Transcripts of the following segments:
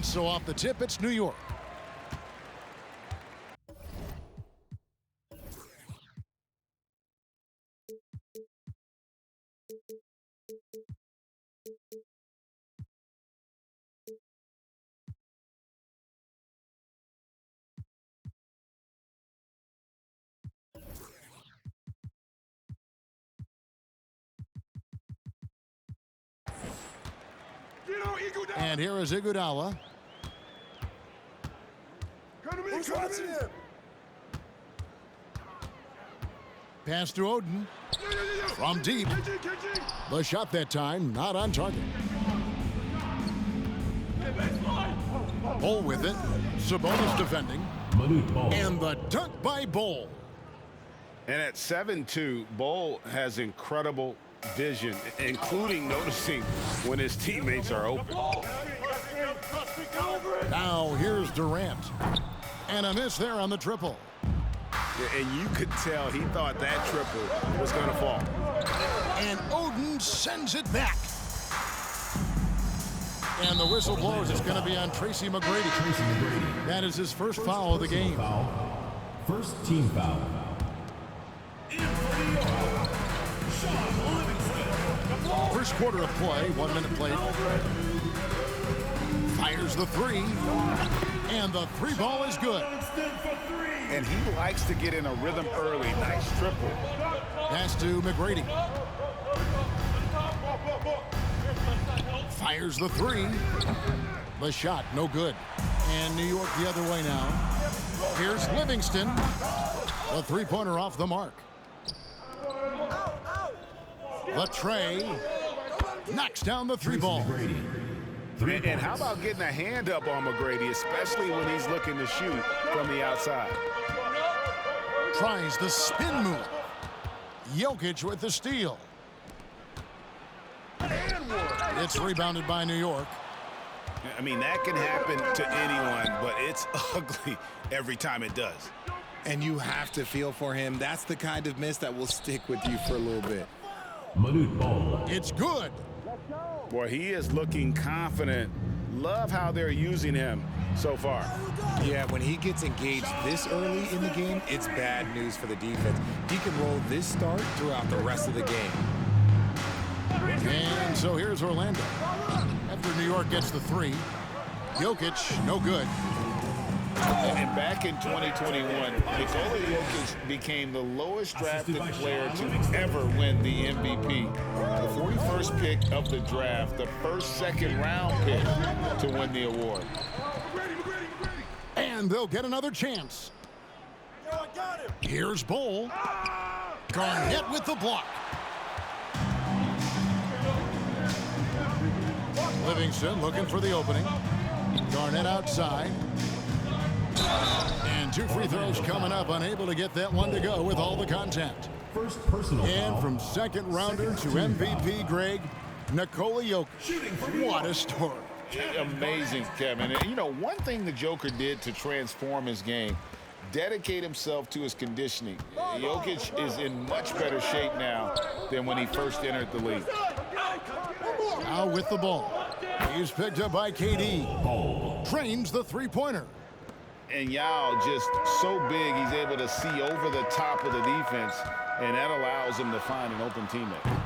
And so off the tip, it's New York. And here is Iguodala. Who's watching him? Pass to Oden. From deep. The shot that time, not on target. Ball with it. Sabonis defending. And the dunk by Ball. And at 7'2", Ball has incredible vision, including noticing when his teammates are open. Now here's Durant. And a miss there on the triple. And you could tell he thought that triple was going to fall. And Oden sends it back. And the whistle blows. It's going to be on Tracy McGrady. That is his first foul of the game. First team foul. First quarter of play, 1 minute played. Fires the three. And the three ball is good. And he likes to get in a rhythm early. Nice triple. Pass to McGrady. Fires the three. The shot, no good. And New York the other way now. Here's Livingston. The three-pointer off the mark. The tray knocks down the three ball. And how about getting a hand up on McGrady, especially when he's looking to shoot from the outside? Tries the spin move. Jokic with the steal. It's rebounded by New York. I mean, that can happen to anyone, but it's ugly every time it does. And you have to feel for him. That's the kind of miss that will stick with you for a little bit. Manute ball. It's good. Boy, he is looking confident. Love how they're using him so far. Yeah, when he gets engaged this early in the game, it's bad news for the defense. He can roll this start throughout the rest of the game. And so here's Orlando. After New York gets the three, Jokic, no good. And back in 2021, Nikola Jokic became the lowest drafted player to ever win the MVP. The 41st pick of the draft, the first second-round pick to win the award. And they'll get another chance. Here's Ball. Garnett with the block. Livingston looking for the opening. Garnett outside. And two free throws coming up, unable to get that one to go with all the contact. First personal And foul. from second rounder to MVP, Greg, Nikola Jokic. What a story. Amazing, Kevin. And, you know, one thing the Joker did to transform his game, dedicate himself to his conditioning. Jokic is in much better shape now than when he first entered the league. Now with the ball. He's picked up by KD. Trains the three-pointer. And Yao just so big, he's able to see over the top of the defense, and that allows him to find an open teammate.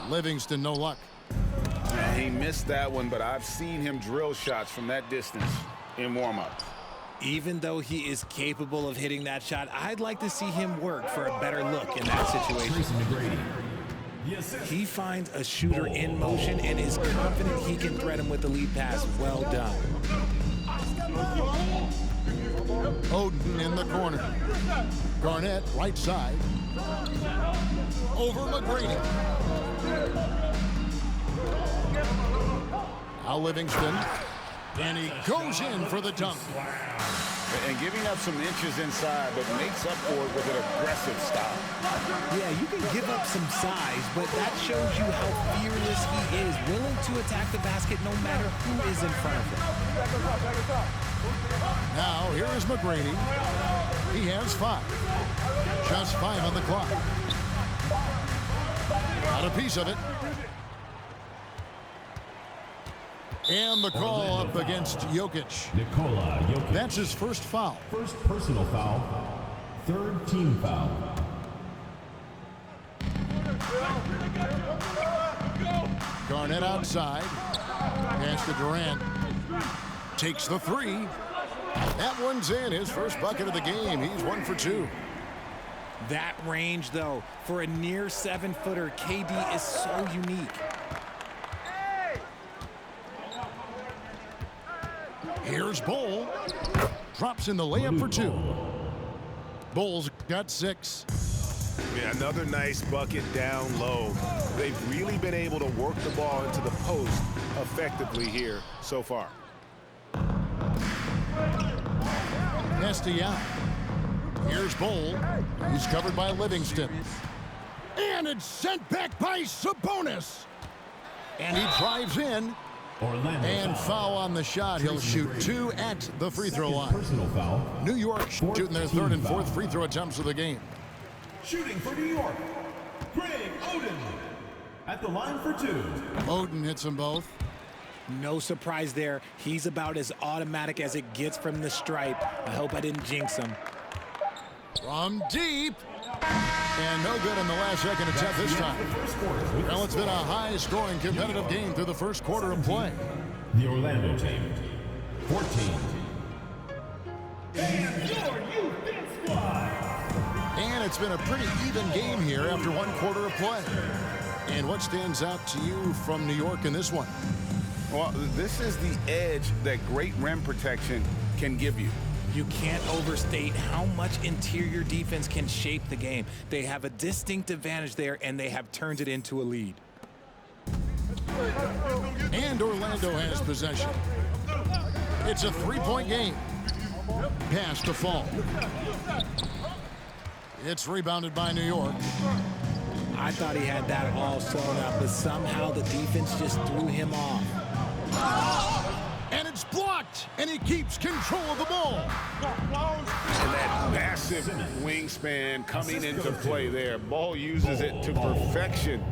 Livingston, no luck. And he missed that one, but I've seen him drill shots from that distance in warm-up. Even though he is capable of hitting that shot, I'd like to see him work for a better look in that situation. Tracy McGrady. He finds a shooter in motion and is confident he can thread him with the lead pass. Well done. Oden in the corner. Garnett, right side. Over McGrady. Now Livingston. And he goes in for the dunk. And giving up some inches inside, but makes up for it with an aggressive style. Yeah, you can give up some size, but that shows you how fearless he is, willing to attack the basket no matter who is in front of him. Now, here is McGrady. He has 5. Just 5 on the clock. Got a piece of it. And the call up against Jokic. Nikola Jokic. That's his first foul. First personal foul. Third team foul. Garnett outside. Pass to Durant. Takes the three. That one's in. His first bucket of the game. He's 1 for 2. That range, though, for a near 7-footer, KD is so unique. Here's Bull. Drops in the layup for 2. Bull's got 6. Yeah, another nice bucket down low. They've really been able to work the ball into the post effectively here so far. Nasty out. Here's Bull. He's covered by Livingston. And it's sent back by Sabonis. And he drives in. Orlando And foul on the shot. He'll shoot 2 at the free throw line. Personal foul. New York shooting their third and fourth free throw attempts of the game. Shooting for New York. Greg Oden. At the line for 2. Oden hits them both. No surprise there. He's about as automatic as it gets from the stripe. I hope I didn't jinx him. From deep. And no good in the last second attempt this time. Well, it's been a high-scoring competitive game through the first quarter of play. The Orlando team. 14. And it's been a pretty even game here after one quarter of play. And what stands out to you from New York in this one? Well, this is the edge that great rim protection can give you. You can't overstate how much interior defense can shape the game. They have a distinct advantage there, and they have turned it into a lead. And Orlando has possession. It's a three-point game. Pass to Fall. It's rebounded by New York. I thought he had that all sewn up, but somehow the defense just threw him off. And it's blocked, and he keeps control of the ball. And that massive wingspan coming into play there. Ball uses it to perfection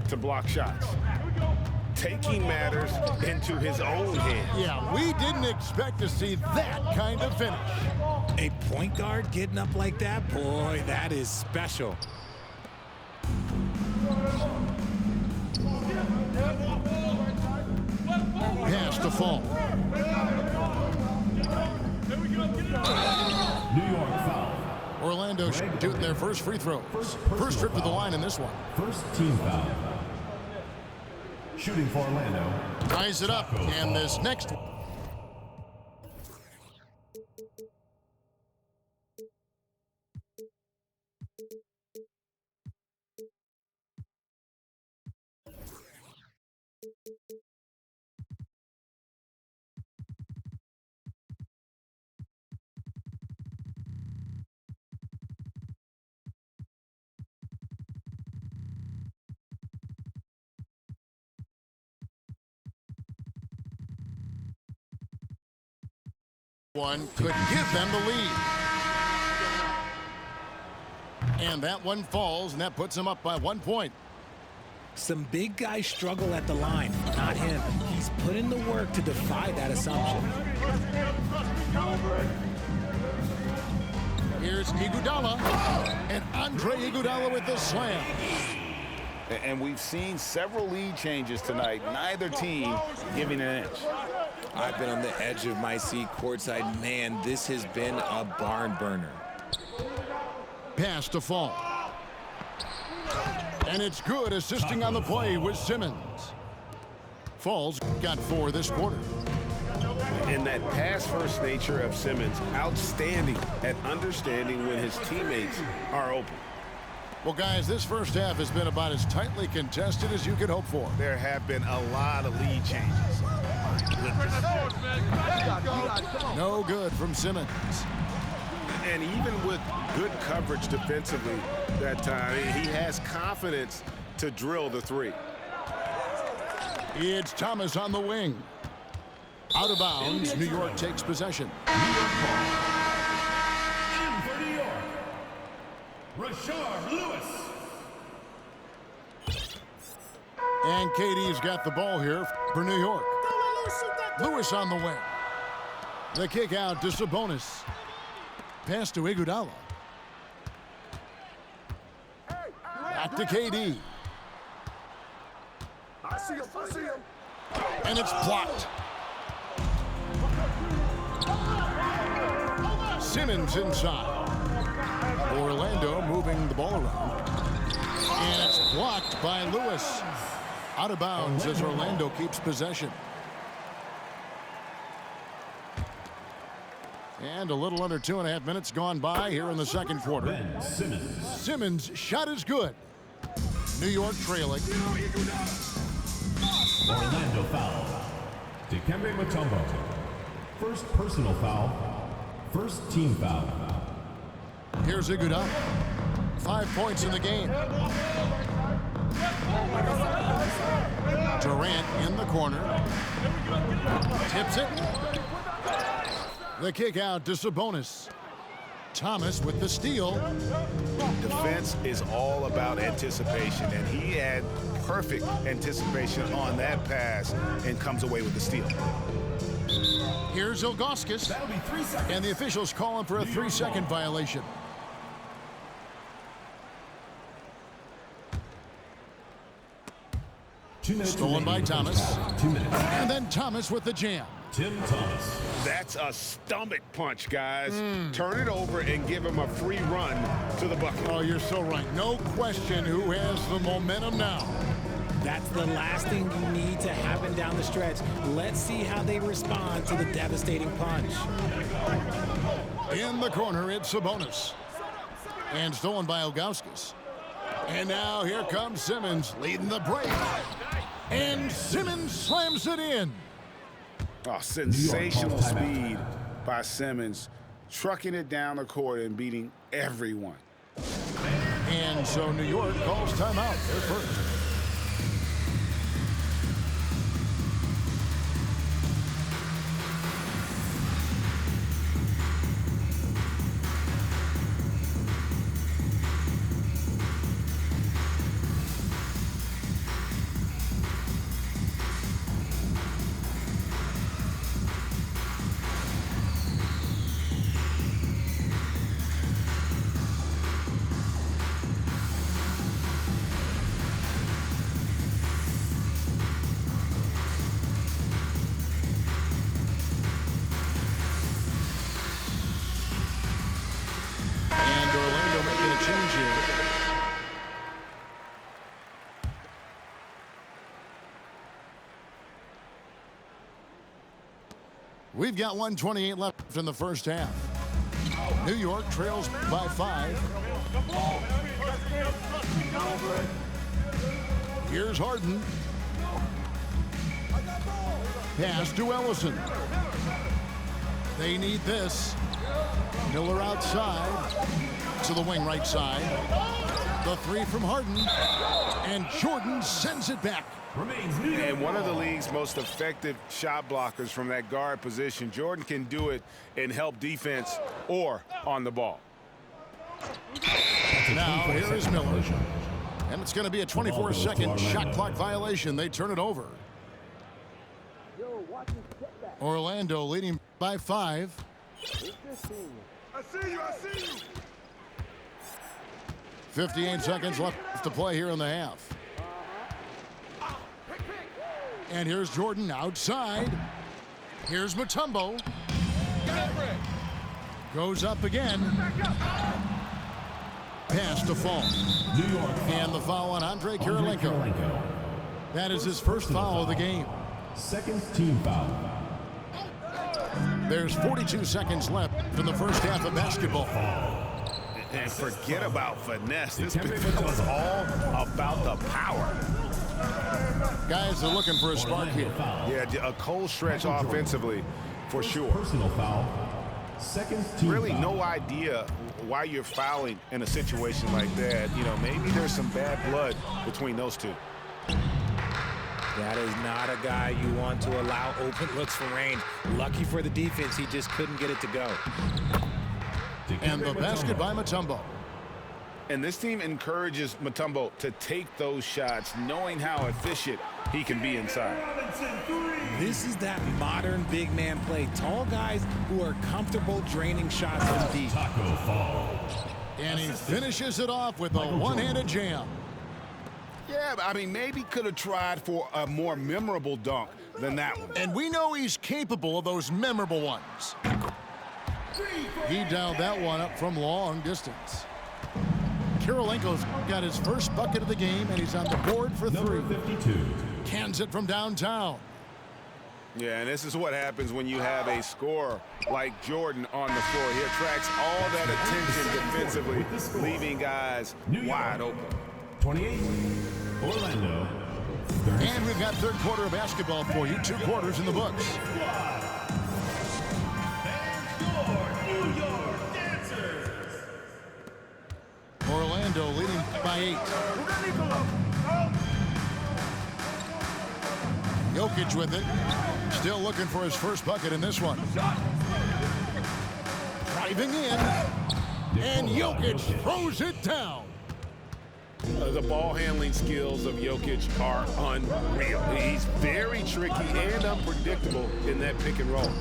to block shots. Taking matters into his own hands. Yeah, we didn't expect to see that kind of finish. A point guard getting up like that? Boy, that is special. Pass to Fall. New York foul. Orlando shooting their first free throws. First trip to the line in this one. First team foul. Shooting for Orlando. Ties it up, and this next one could give them the lead. And that one falls, and that puts them up by 1 point. Some big guys struggle at the line, not him. He's put in the work to defy that assumption. Here's Iguodala, and Andre Iguodala with the slam. And we've seen several lead changes tonight. Neither team giving an inch. I've been on the edge of my seat courtside. Man, this has been a barn burner. Pass to Fall. And it's good, assisting on the play with Simmons. Fall's got 4 this quarter. And that pass-first nature of Simmons, outstanding at understanding when his teammates are open. Well, guys, this first half has been about as tightly contested as you could hope for. There have been a lot of lead changes. No good from Simmons. And even with good coverage defensively that time, he has confidence to drill the three. It's Thomas on the wing. Out of bounds, New York takes possession. In for New York. Rashard Lewis. And KD's got the ball here for New York. Lewis on the wing. The kick out to Sabonis. Pass to Iguodala. Back to KD. I see him. And it's blocked. Simmons inside. Orlando moving the ball around. And it's blocked by Lewis. Out of bounds as Orlando keeps possession. And a little under 2.5 minutes gone by here in the second quarter. Simmons' shot is good. New York trailing. Orlando foul. Dikembe Mutombo. First personal foul. First team foul. Here's Iguodala. 5 points in the game. Durant in the corner. Tips it. The kick out to Sabonis. Thomas with the steal. Defense is all about anticipation, and he had perfect anticipation on that pass and comes away with the steal. Here's Ilgauskas. That'll be 3 seconds. And the officials calling for a 3-second violation. Stolen by Thomas. 2 minutes. And then Thomas with the jam. Tim Thomas. That's a stomach punch, guys. Turn it over and give him a free run to the bucket. Oh, you're so right. No question who has the momentum now. That's the last thing you need to happen down the stretch. Let's see how they respond to the devastating punch. In the corner, it's Sabonis. And stolen by Ilgauskas. And now here comes Simmons leading the break. And Simmons slams it in. Oh, sensational speed by Simmons, trucking it down the court and beating everyone. And so New York calls timeout. They're first. We've got 1:28 left in the first half. New York trails by 5. Here's Harden. Pass to Ellison. They need this. Miller outside to the wing right side. The three from Harden. And Jordan sends it back. And one of the league's most effective shot blockers from that guard position. Jordan can do it and help defense or on the ball. Now here is Miller. And it's going to be a 24-second shot clock violation. They turn it over. Orlando leading by 5. I see you. 58 seconds left to play here in the half. And here's Jordan outside. Here's Mutombo. Goes up again. Pass to Fall. New York. And the foul on Andre Kirilenko. That is his first foul of the game. Second team foul. There's 42 seconds left in the first half of basketball. And forget about finesse. This was all about the power. Guys are looking for a spark here. Yeah, a cold stretch offensively, for sure. Personal foul. Second team Really foul. no idea why you're fouling in a situation like that. You know, maybe there's some bad blood between those two. That is not a guy you want to allow open looks for range. Lucky for the defense, he just couldn't get it to go. And the basket by Mutombo. And this team encourages Mutombo to take those shots, knowing how efficient he can be inside. This is that modern big man play. Tall guys who are comfortable draining shots from deep. Taco Fall. And he finishes it off with a one-handed jam. Yeah, I mean, maybe could have tried for a more memorable dunk than that one. And we know he's capable of those memorable ones. He dialed that one up from long distance. Kirilenko's got his first bucket of the game, and he's on the board for three. Number 52. Cans it from downtown. Yeah, and this is what happens when you have a scorer like Jordan on the floor. He attracts all that attention defensively, leaving guys wide open. 28. Orlando. 30. And we've got third quarter of basketball for you. 2 quarters in the books. New York Dancers. Orlando leading by 8. Jokic with it. Still looking for his first bucket in this one. Driving in. And Jokic throws it down. The ball handling skills of Jokic are unreal. He's very tricky and unpredictable in that pick and roll.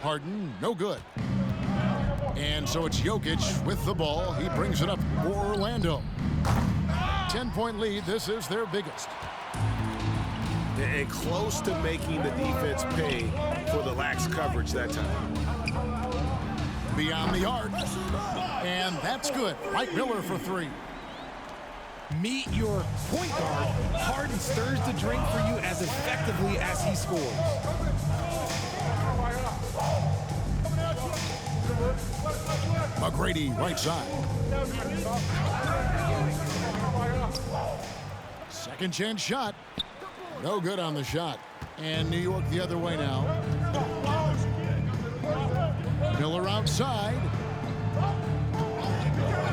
Harden, no good. And so it's Jokic with the ball. He brings it up for Orlando. 10-point lead. This is their biggest. And close to making the defense pay for the lax coverage that time. Beyond the arc. And that's good. Mike Miller for 3. Meet your point guard. Harden stirs the drink for you as effectively as he scores. McGrady, right side. Second chance shot. No good on the shot. And New York the other way now. Miller outside.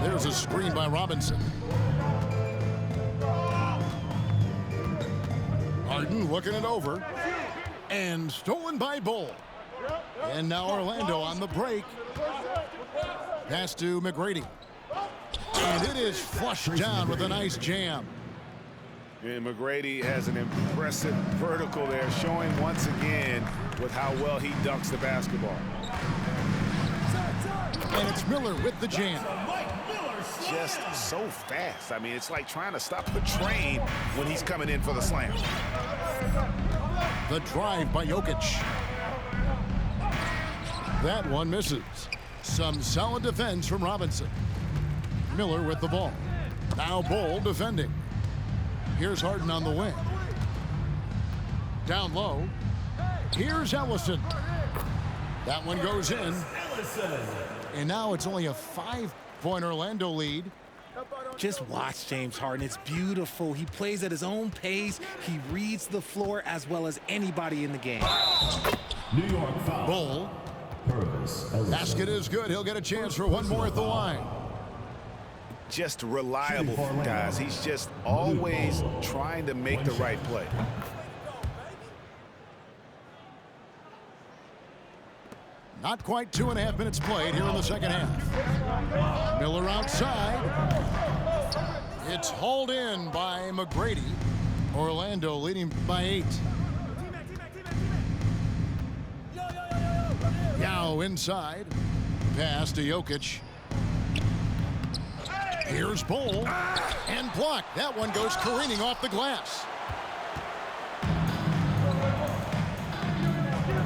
There's a screen by Robinson. Harden looking it over. And stolen by Bull. And now Orlando on the break. Pass to McGrady. And it is flushed down with a nice jam. And McGrady has an impressive vertical there, showing once again with how well he dunks the basketball. And it's Miller with the jam. Just so fast. I mean, it's like trying to stop the train when he's coming in for the slam. The drive by Jokic. That one misses. Some solid defense from Robinson. Miller with the ball. Now Bull defending. Here's Harden on the wing. Down low. Here's Ellison. That one goes in. And now it's only a 5-point Orlando lead. Just watch James Harden. It's beautiful. He plays at his own pace. He reads the floor as well as anybody in the game. New York foul. Bull. Purvis. Basket is good. He'll get a chance for one more at the line. Just reliable, guys. He's just always trying to make the right play. Not quite 2.5 minutes played here in the second half. Miller outside. It's hauled in by McGrady. Orlando leading by 8. Yao inside. Pass to Jokic. Here's Bull. And blocked. That one goes careening off the glass.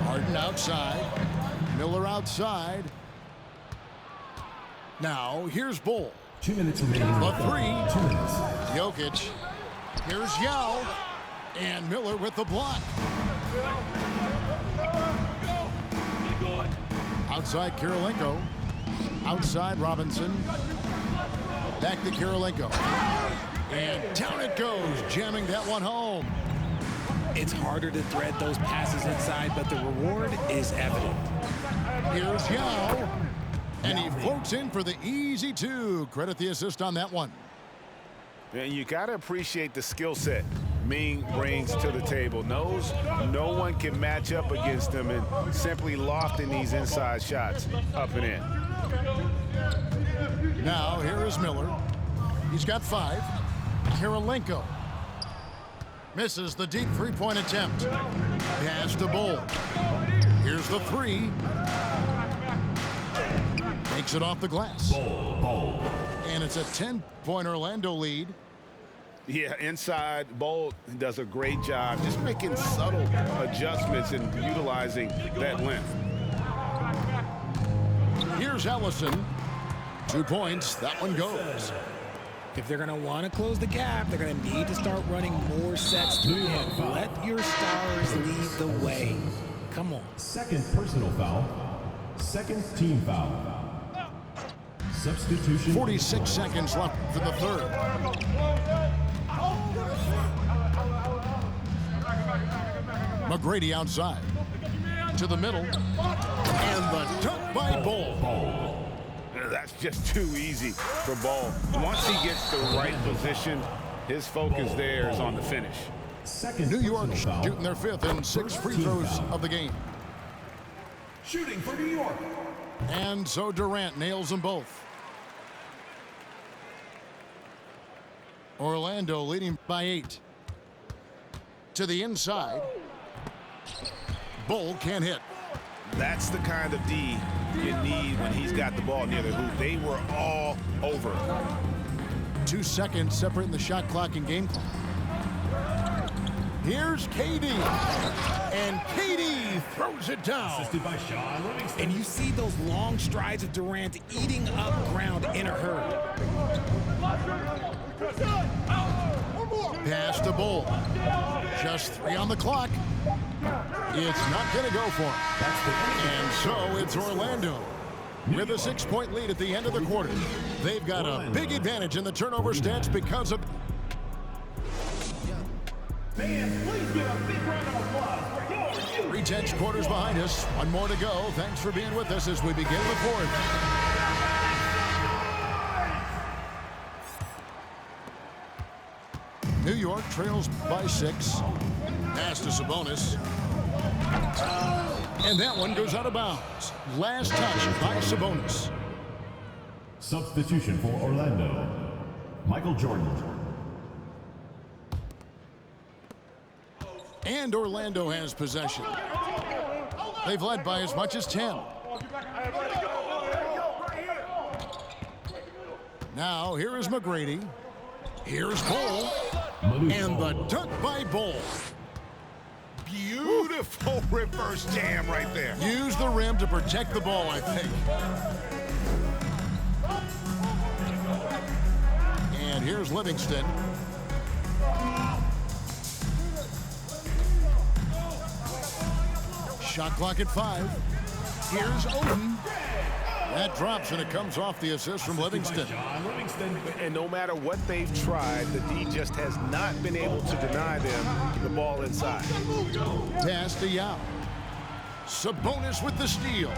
Harden outside. Miller outside. Now, here's Bull. 2 minutes remaining. The 3. 2 minutes. Jokic. Here's Yao. And Miller with the block. Outside Kirilenko. Outside Robinson. Back to Kirilenko. And down it goes, jamming that one home. It's harder to thread those passes inside, but the reward is evident. Here's Yao. And he floats in for the easy 2. Credit the assist on that one. And you got to appreciate the skill set Ming brings to the table. Knows no one can match up against him and simply lofting these inside shots up and in. Now, here is Miller. He's got 5. Kirilenko misses the deep three-point attempt. Pass to Bull. Here's the 3. Takes it off the glass. And it's a 10-point Orlando lead. Yeah, inside, Bolt does a great job just making subtle adjustments and utilizing that length. Here's Ellison. 2 points. That one goes. If they're going to want to close the gap, they're going to need to start running more sets through him. Let your stars lead the way. Come on. Second personal foul. Second team foul. Substitution. 46 seconds left for the third. McGrady outside. To the middle. And the dunk by Bull. That's just too easy for Ball. Once he gets the right position, his focus there is on the finish. Second New York personal foul. shooting their 5th and 6 free throws of the game. Shooting for New York. And so Durant nails them both. Orlando leading by 8. To the inside. Bull can't hit. That's the kind of D you need when he's got the ball near the hoop. They were all over. 2 seconds separating the shot clock and game clock. Here's KD. And KD throws it down. Assisted by Sean Livingston. And you see those long strides of Durant eating up ground in a hurry. Pass to Bull. Just 3 on the clock. It's not going to go for him. And so it's Orlando with a 6-point lead at the end of the quarter. They've got a big advantage in the turnover stats because of... Fans, please give a big round of applause for your 3 tenths quarters behind us. 1 more to go. Thanks for being with us as we begin the fourth. New York trails by 6. Pass to Sabonis. And that one goes out of bounds. Last touch by Sabonis. Substitution for Orlando. Michael Jordan. And Orlando has possession. They've led by as much as 10. Now, here is McGrady. Here's Bull. And the dunk by Bull. Beautiful reverse jam right there. Use the rim to protect the ball, I think. And here's Livingston. Shot clock at 5. Here's Oden. That drops, and it comes off the assist from Livingston. And no matter what they've tried, the D just has not been able to deny them the ball inside. Pass to Yao. Sabonis with the steal.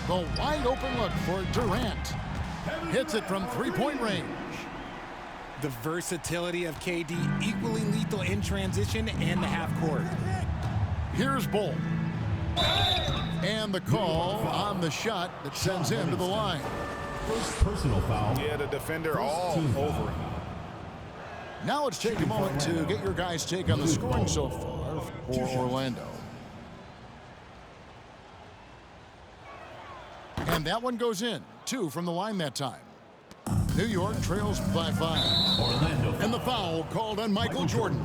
The wide open look for Durant. Hits it from 3-point range. The versatility of KD, equally lethal in transition and the half court. Here's Bull. And the call on the shot that sends him to the line. First personal foul. Yeah, the defender all over him. Now let's take a moment to get your guys' take on the scoring so far for Orlando. And that one goes in. 2 from the line that time. New York trails by 5. Orlando. And the foul called on Michael Jordan.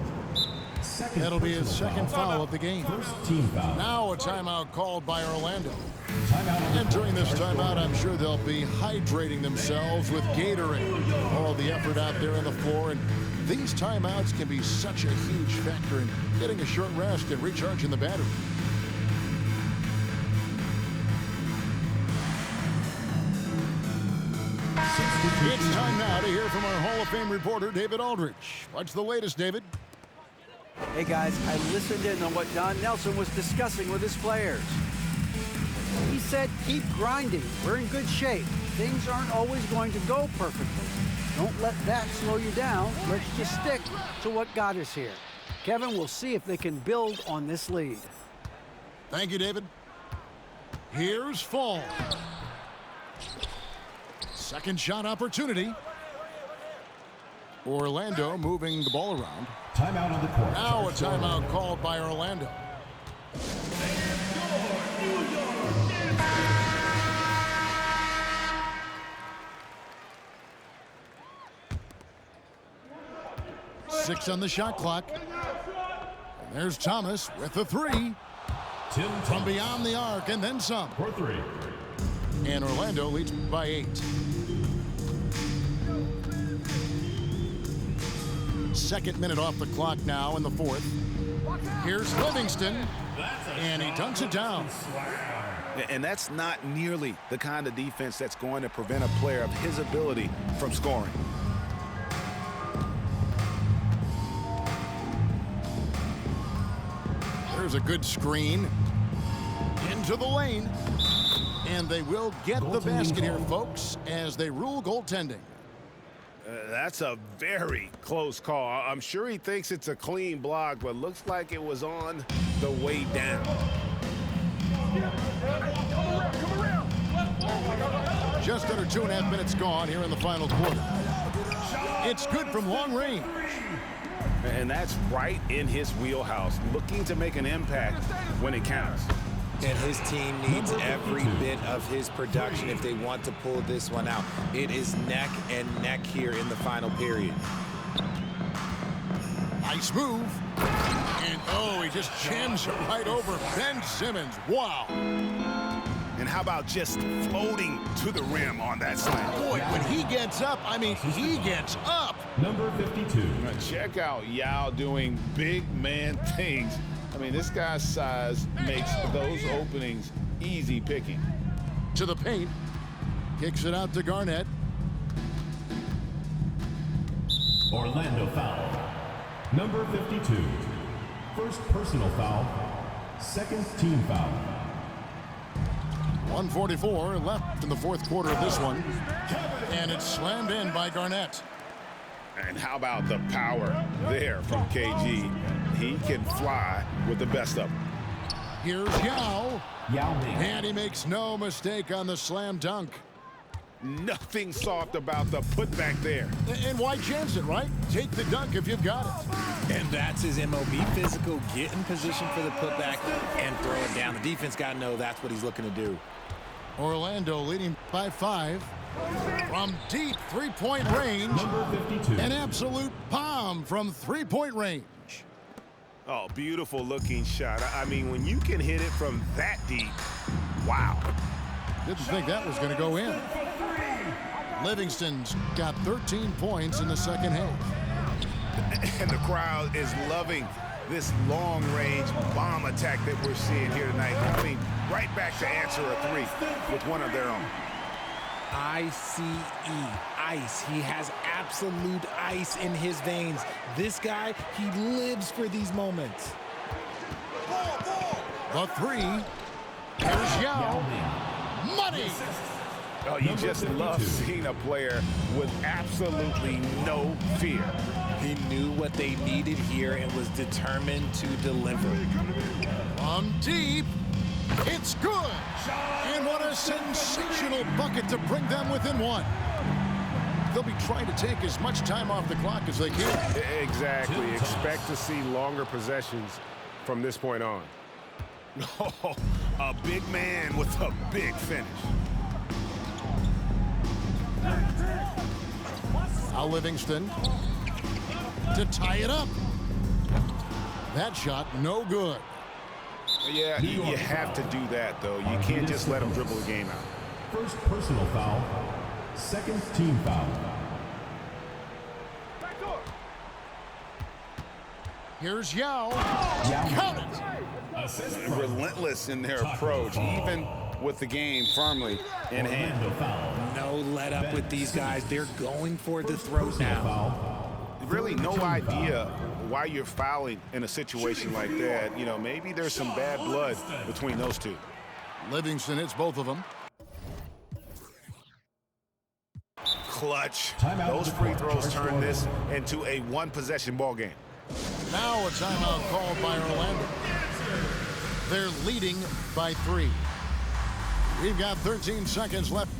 That'll be his second foul of the game. First team foul. Now a timeout called by Orlando. Timeout. And during this timeout, I'm sure they'll be hydrating themselves with Gatorade. All the effort out there on the floor. And these timeouts can be such a huge factor in getting a short rest and recharging the battery. It's time now to hear from our Hall of Fame reporter, David Aldridge. What's the latest, David? Hey guys, I listened in on what Don Nelson was discussing with his players. He said, keep grinding. We're in good shape. Things aren't always going to go perfectly. Don't let that slow you down. Let's just stick to what got us here. Kevin, we'll see if they can build on this lead. Thank you, David. Here's Fall. Second shot opportunity. Orlando moving the ball around. Timeout on the court. Now a timeout called by Orlando. Six on the shot clock. And there's Thomas with the three. From beyond the arc and then some. For three. And Orlando leads by 8. Second minute off the clock now in the fourth. Here's Livingston, and he dunks it down. And that's not nearly the kind of defense that's going to prevent a player of his ability from scoring. There's a good screen into the lane. And they will get the basket here, folks, as they rule goaltending. That's a very close call. I'm sure he thinks it's a clean block, but looks like it was on the way down. Just under 2.5 minutes gone here in the final quarter. It's good from long range. And that's right in his wheelhouse, looking to make an impact when it counts. And his team needs every bit of his production if they want to pull this one out. It is neck and neck here in the final period. Nice move. And oh, he just jams it right over Ben Simmons. Wow. And how about just floating to the rim on that slam? Boy, when he gets up, I mean, he gets up. Number 52. Now check out Yao doing big man things. I mean, this guy's size makes those openings easy picking. To the paint. Kicks it out to Garnett. Orlando foul. Number 52. First personal foul. Second team foul. 1:44 left in the fourth quarter of this one. And it's slammed in by Garnett. And how about the power there from KG? He can fly with the best of them. Here's Yao. Yao Ming. And he makes no mistake on the slam dunk. Nothing soft about the putback there. And why chance it, right? Take the dunk if you've got it. And that's his MO. Be physical, get in position for the putback, and throw it down. The defense got to know that's what he's looking to do. Orlando leading by 5. From deep three-point range. Number 52. An absolute bomb from three-point range. Oh, beautiful looking shot. I mean, when you can hit it from that deep, wow. Didn't think that was going to go in. Livingston's got 13 points in the second half. And the crowd is loving this long-range bomb attack that we're seeing here tonight, coming right back to answer a three with one of their own. ICE, ice. He has absolute ice in his veins. This guy, he lives for these moments. The three. Here's Yao. Money. Oh, you just love seeing a player with absolutely no fear. He knew what they needed here and was determined to deliver. From deep. It's good. And what a sensational bucket to bring them within one. They'll be trying to take as much time off the clock as they can. Exactly. Expect to see longer possessions from this point on. Oh, a big man with a big finish. Now Livingston to tie it up. That shot no good. Yeah, you have to do that, though. You can't just let him dribble the game out. First personal foul. Second team foul. Here's Yao. Count it. Relentless in their approach, even with the game firmly in hand. No let up with these guys. They're going for the throat now. Really no idea why you're fouling in a situation like that. You know, maybe there's some bad blood between those two. Livingston hits both of them. clutch. Timeout. Those free throws turn this into a one-possession ball game. Now a timeout called by Orlando. They're leading by 3. We've got 13 seconds left.